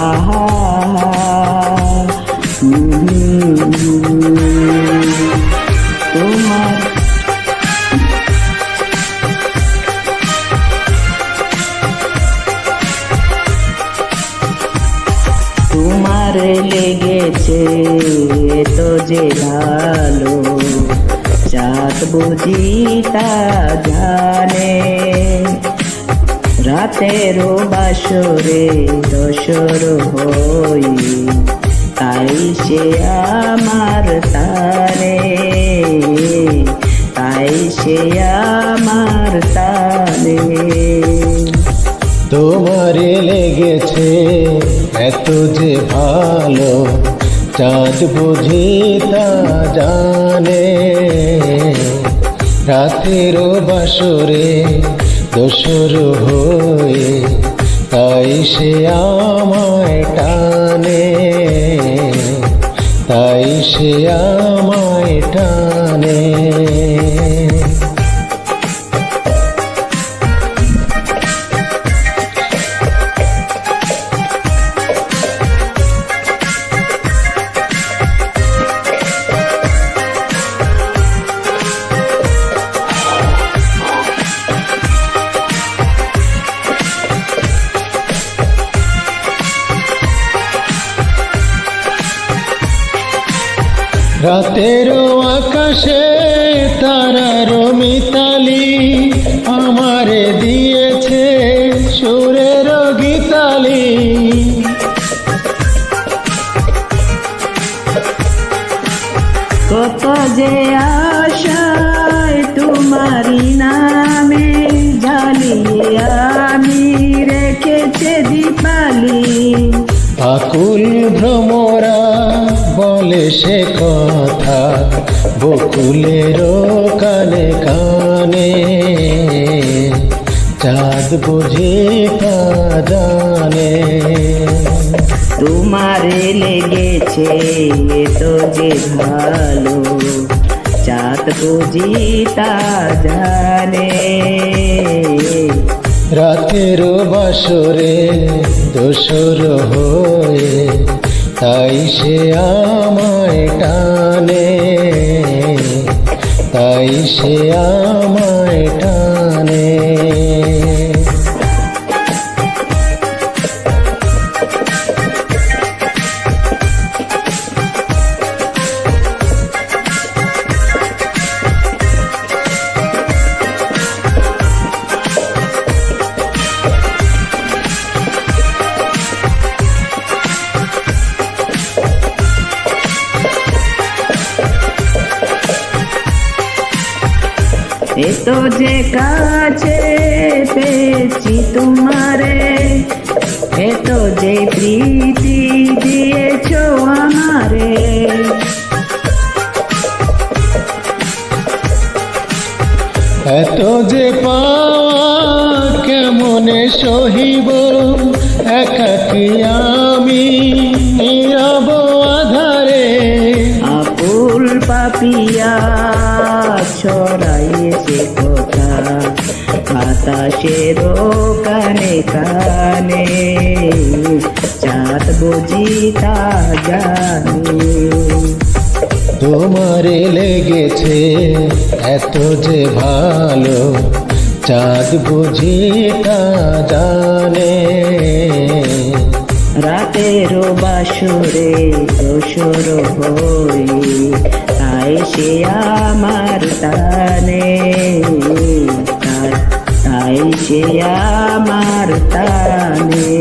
আহা তোমার তোমার লেগেছে তো যে ভালো, চাঁদ বুঝি তা জানে। রাতেরও বাসরে দোসর হই, তাই সে আমার তারে, তাই সে আমার তারে। তোমারে লেগেছে এত যে ভালো, চাঁদ বুঝি তা জানে। রাতেরও বাসরে দোসর হয়ে, তাই সে আমায় টানে, তাই সে আমায় টানে। রাতেরও আকাশে তারার মিতালি, আমারে দিয়েছে সুরের গীতালি। কত যে আশায় তোমারি নামে জ্বালিয়ে আমি রেখেছে দীপালি। আকুল ভ্রমরা বলে সে কথা, বকুলেরও কানে কানে। চাঁদ বুঝি তা জানে। তোমারে লেগেছে তো যে ভালো, চাঁদ বুঝি তা জানে। রাতেরও বাসরে দোসর হয়ে, তাই সে আমায় টানে, তাই সে আমায় টানে। এতো যে কাছে পেয়েছি তোমারে, এতো যে প্রীতি দিয়েছো আমারে। এত যে পাওয়া কেমনে সহিব, একাকী আমি নীরব আধারে। আকুল পাপিয়া ছড়াইছে কথা, বাতাসের কানে কানে। চাঁদ বুঝি তা জানে। তোমারে লেগেছে এত যে ভালো, চাঁদ বুঝি তা জানে। রাতেরও বাসরে দোসর হই, তাই সে আমার টানে, তাই সে আমার টানে।